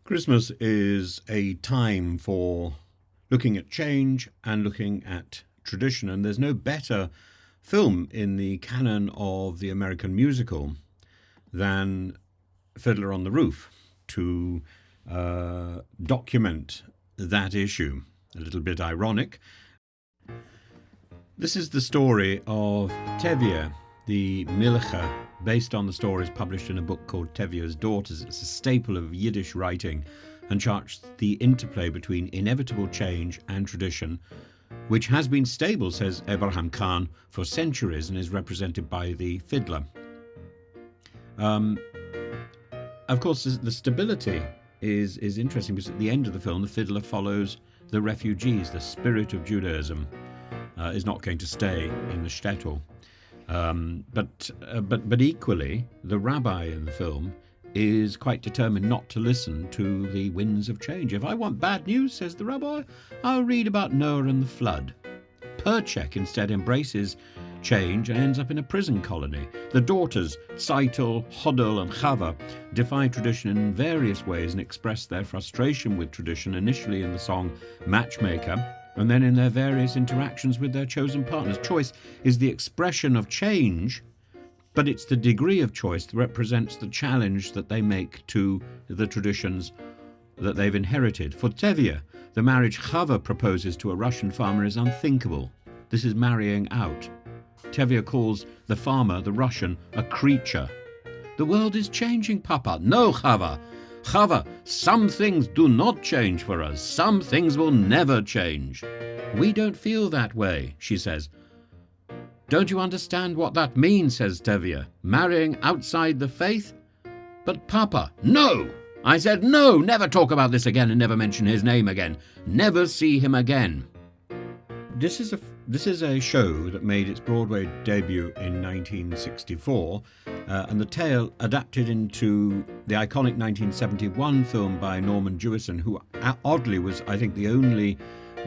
Christmas is a time for looking at change and looking at tradition, and there's no better film in the canon of the American musical than Fiddler on the Roof to document that issue. A little bit ironic. This is the story of Tevye the Milcha, based on the stories published in a book called Tevye's Daughters. It's a staple of Yiddish writing and charts the interplay between inevitable change and tradition, which has been stable, says Abraham Khan, for centuries and is represented by the fiddler. Of course, the stability is interesting because at the end of the film, the fiddler follows the refugees. The spirit of Judaism is not going to stay in the shtetl. But equally, the rabbi in the film is quite determined not to listen to the winds of change. If I want bad news, says the rabbi, I'll read about Noah and the flood. Perchek instead embraces change and ends up in a prison colony. The daughters, Tzeitel, Hodel and Chava, defy tradition in various ways and express their frustration with tradition, initially in the song Matchmaker, and then in their various interactions with their chosen partners. Choice is the expression of change, but it's the degree of choice that represents the challenge that they make to the traditions that they've inherited. For Tevye, the marriage Chava proposes to a Russian farmer is unthinkable. This is marrying out. Tevye calls the farmer, the Russian, a creature. The world is changing, Papa. No, Chava. Chava, some things do not change for us. Some things will never change. We don't feel that way, she says. Don't you understand what that means, says Tevye. Marrying outside the faith? But Papa, no! I said no, never talk about this again and never mention his name again. Never see him again. This is a show that made its Broadway debut in 1964, and the tale adapted into the iconic 1971 film by Norman Jewison, who oddly was, I think, the only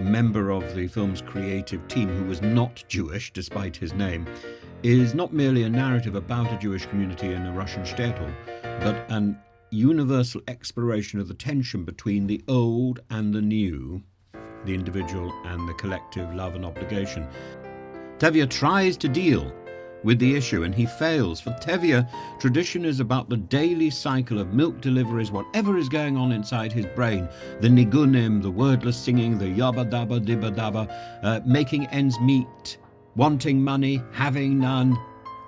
member of the film's creative team who was not Jewish, despite his name, is not merely a narrative about a Jewish community in a Russian shtetl, but an universal exploration of the tension between the old and the new, the individual and the collective love and obligation. Tevye tries to deal with the issue and he fails. For Tevye, tradition is about the daily cycle of milk deliveries, whatever is going on inside his brain, the nigunim, the wordless singing, the yabba dabba dibba dabba, making ends meet, wanting money, having none.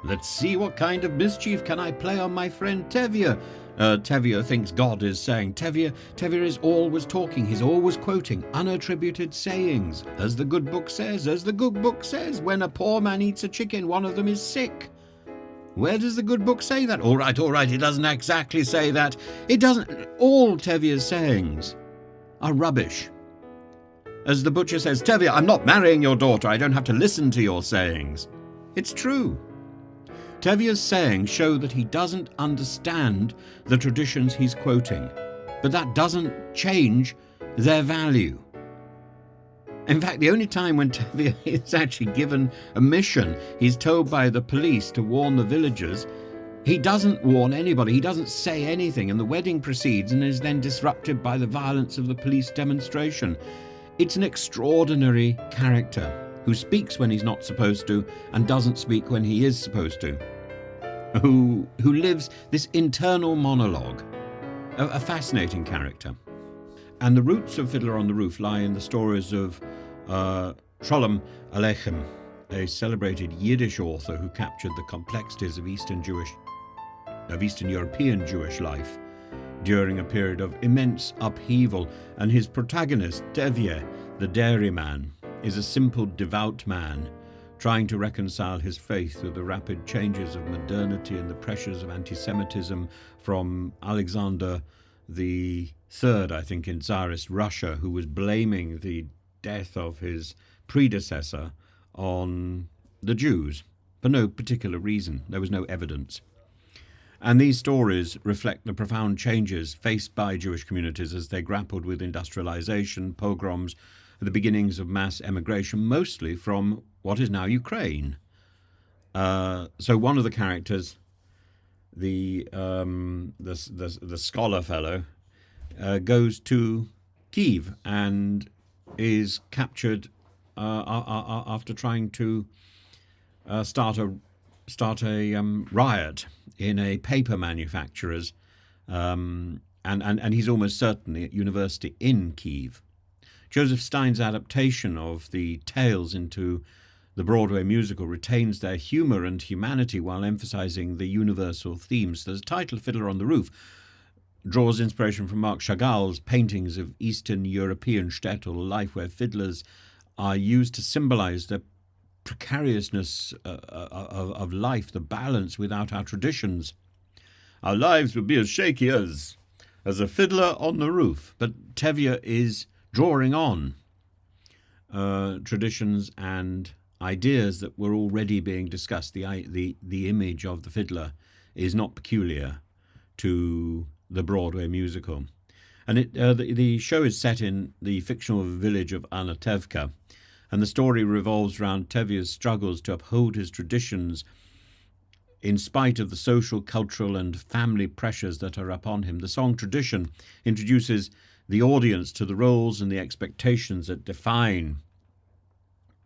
Let's see what kind of mischief can I play on my friend Tevye. Tevye thinks God is saying. Tevye is always talking, he's always quoting unattributed sayings. As the good book says, when a poor man eats a chicken, one of them is sick. Where does the good book say that? All right, it doesn't exactly say that. It doesn't. All Tevye's sayings are rubbish. As the butcher says, Tevye, I'm not marrying your daughter, I don't have to listen to your sayings. It's true. Tevye's sayings show that he doesn't understand the traditions he's quoting, but that doesn't change their value. In fact, the only time when Tevye is actually given a mission, he's told by the police to warn the villagers. He doesn't warn anybody, he doesn't say anything, and the wedding proceeds and is then disrupted by the violence of the police demonstration. It's an extraordinary character who speaks when he's not supposed to and doesn't speak when he is supposed to, who lives this internal monologue, a fascinating character. And the roots of Fiddler on the Roof lie in the stories of Sholem Aleichem, a celebrated Yiddish author who captured the complexities of Eastern European Jewish life during a period of immense upheaval, and his protagonist, Tevye, the dairyman, is a simple, devout man trying to reconcile his faith with the rapid changes of modernity and the pressures of anti-Semitism from Alexander the Third, I think, in Tsarist Russia, who was blaming the death of his predecessor on the Jews for no particular reason. There was no evidence. And these stories reflect the profound changes faced by Jewish communities as they grappled with industrialization, pogroms, the beginnings of mass emigration, mostly from what is now Ukraine. So one of the characters, the scholar fellow, goes to Kiev and is captured after trying to start a riot in a paper manufacturer's, and he's almost certainly at university in Kiev. Joseph Stein's adaptation of the tales into the Broadway musical retains their humour and humanity while emphasising the universal themes. The title, Fiddler on the Roof, draws inspiration from Marc Chagall's paintings of Eastern European shtetl life, where fiddlers are used to symbolise the precariousness of life, the balance without our traditions. Our lives would be as shaky as a fiddler on the roof. But Tevye is drawing on traditions and ideas that were already being discussed. The image of the fiddler is not peculiar to the Broadway musical. And the show is set in the fictional village of Anatevka, and the story revolves around Tevye's struggles to uphold his traditions in spite of the social, cultural and family pressures that are upon him. The song Tradition introduces the audience to the roles and the expectations that define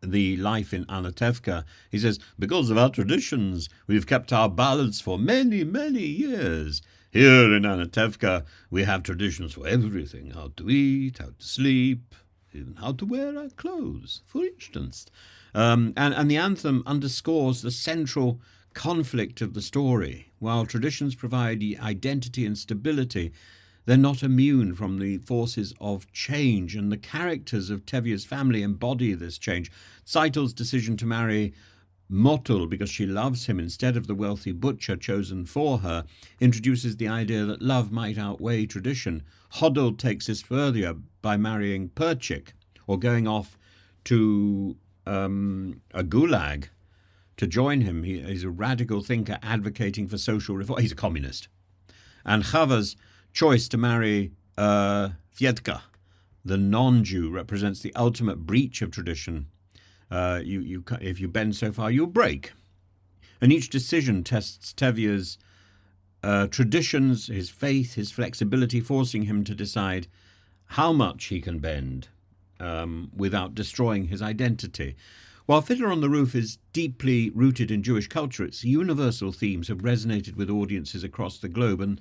the life in Anatevka. He says, because of our traditions, we've kept our balance for many, many years. Here in Anatevka, we have traditions for everything: how to eat, how to sleep, even how to wear our clothes, for instance. And the anthem underscores the central conflict of the story. While traditions provide identity and stability, they're not immune from the forces of change, and the characters of Tevye's family embody this change. Saitel's decision to marry Motul because she loves him instead of the wealthy butcher chosen for her introduces the idea that love might outweigh tradition. Hodel takes this further by marrying Perchik, or going off to a gulag to join him. He's a radical thinker advocating for social reform. He's a communist. And Chava's choice to marry Fietka, the non-Jew, represents the ultimate breach of tradition. If you bend so far, you'll break. And each decision tests Tevye's traditions, his faith, his flexibility, forcing him to decide how much he can bend without destroying his identity. While Fiddler on the Roof is deeply rooted in Jewish culture, its universal themes have resonated with audiences across the globe. And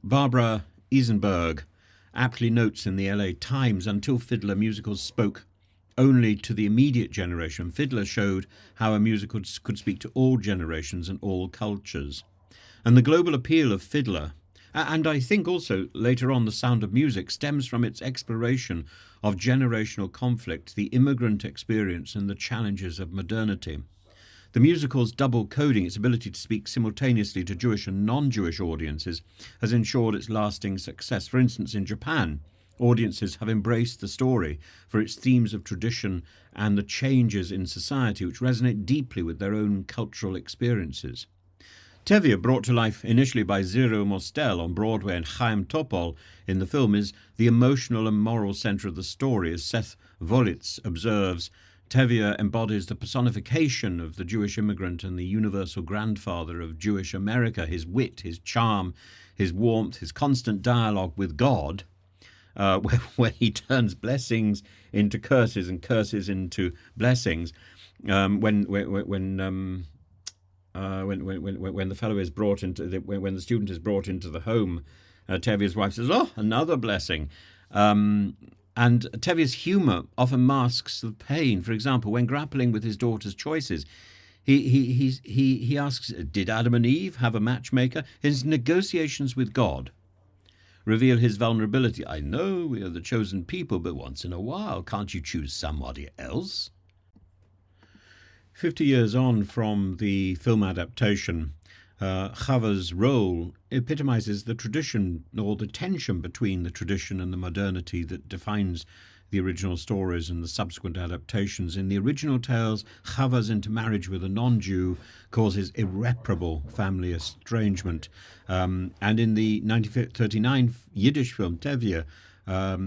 Barbara Eisenberg aptly notes in the LA Times, until Fiddler, musicals spoke only to the immediate generation. Fiddler showed how a musical could speak to all generations and all cultures. And the global appeal of Fiddler, and I think also later on The Sound of Music, stems from its exploration of generational conflict, the immigrant experience and the challenges of modernity. The musical's double coding, its ability to speak simultaneously to Jewish and non-Jewish audiences, has ensured its lasting success. For instance, in Japan, audiences have embraced the story for its themes of tradition and the changes in society, which resonate deeply with their own cultural experiences. Tevye, brought to life initially by Zero Mostel on Broadway and Chaim Topol in the film, is the emotional and moral centre of the story. As Seth Volitz observes, Tevye embodies the personification of the Jewish immigrant and the universal grandfather of Jewish America. His wit, his charm, his warmth, his constant dialogue with God, where he turns blessings into curses and curses into blessings. When the fellow is brought into when the student is brought into the home, Tevye's wife says, "Oh, another blessing." And Tevye's humour often masks the pain. For example, when grappling with his daughter's choices, he asks, "Did Adam and Eve have a matchmaker?" His negotiations with God reveal his vulnerability. "I know we are the chosen people, but once in a while, can't you choose somebody else?" 50 years on from the film adaptation, Chava's role epitomizes the tradition, or the tension between the tradition and the modernity that defines the original stories and the subsequent adaptations. In the original tales, Chava's intermarriage with a non-Jew causes irreparable family estrangement. And in the 1939 Yiddish film Tevye,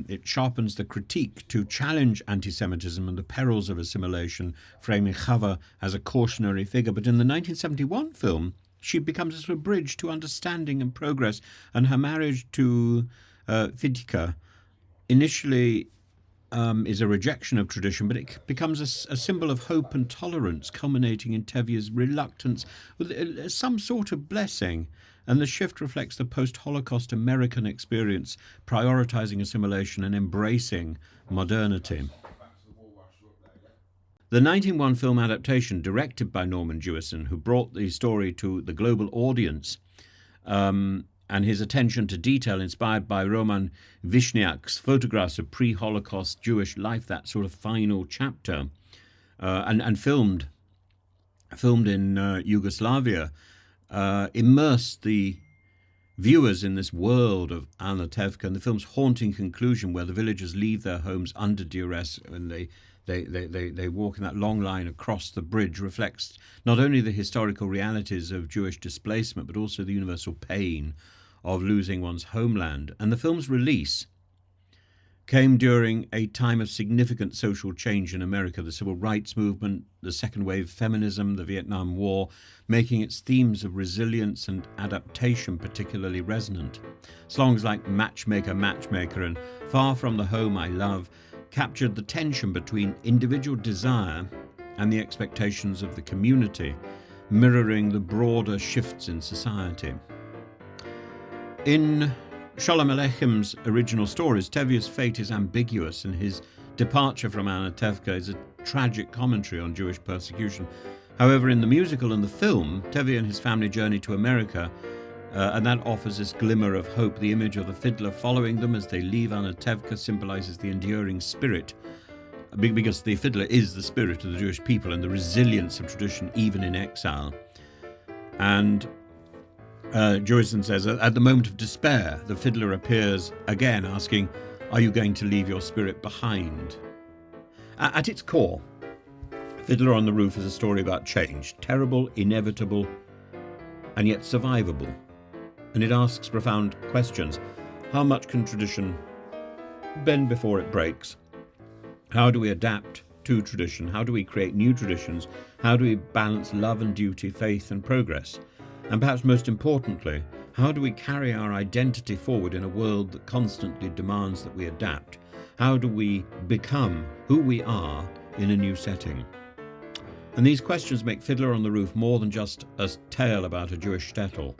it sharpens the critique to challenge anti-Semitism and the perils of assimilation, framing Chava as a cautionary figure. But in the 1971 film, she becomes a sort of bridge to understanding and progress, and her marriage to Vidka, initially is a rejection of tradition, but it becomes a symbol of hope and tolerance, culminating in Tevye's reluctance with some sort of blessing. And the shift reflects the post-Holocaust American experience, prioritizing assimilation and embracing modernity. The 1901 film adaptation, directed by Norman Jewison, who brought the story to the global audience, and his attention to detail inspired by Roman Vishniak's photographs of pre-Holocaust Jewish life, that sort of final chapter, and filmed in Yugoslavia, immersed the viewers in this world of Anna Tevka, and the film's haunting conclusion, where the villagers leave their homes under duress and they walk in that long line across the bridge, reflects not only the historical realities of Jewish displacement, but also the universal pain of losing one's homeland. And the film's release came during a time of significant social change in America, the civil rights movement, the second wave feminism, the Vietnam War, making its themes of resilience and adaptation particularly resonant. Songs like Matchmaker, Matchmaker and Far From the Home I Love captured the tension between individual desire and the expectations of the community, mirroring the broader shifts in society. In Sholem Aleichem's original stories, Tevye's fate is ambiguous, and his departure from Anna Tevka is a tragic commentary on Jewish persecution. However, in the musical and the film, Tevye and his family journey to America, and that offers this glimmer of hope. The image of the fiddler following them as they leave Anna Tevka symbolizes the enduring spirit, because the fiddler is the spirit of the Jewish people and the resilience of tradition even in exile. And Jewison says, at the moment of despair, the fiddler appears again, asking, "Are you going to leave your spirit behind?" At its core, Fiddler on the Roof is a story about change, terrible, inevitable, and yet survivable. And it asks profound questions. How much can tradition bend before it breaks? How do we adapt to tradition? How do we create new traditions? How do we balance love and duty, faith and progress? And perhaps most importantly, how do we carry our identity forward in a world that constantly demands that we adapt? How do we become who we are in a new setting? And these questions make Fiddler on the Roof more than just a tale about a Jewish shtetl.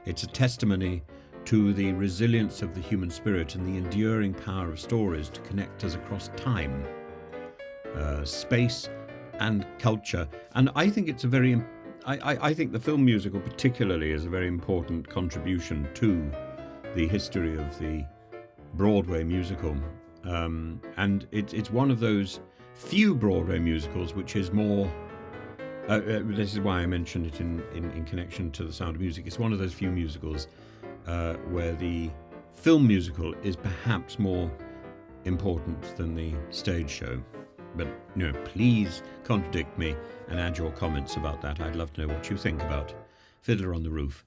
It's a testimony to the resilience of the human spirit and the enduring power of stories to connect us across time, space and culture. And I think it's I think the film musical particularly is a very important contribution to the history of the Broadway musical. And it's one of those few Broadway musicals which is more, this is why I mentioned it in connection to The Sound of Music. It's one of those few musicals where the film musical is perhaps more important than the stage show. But please contradict me and add your comments about that. I'd love to know what you think about Fiddler on the Roof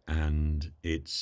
and its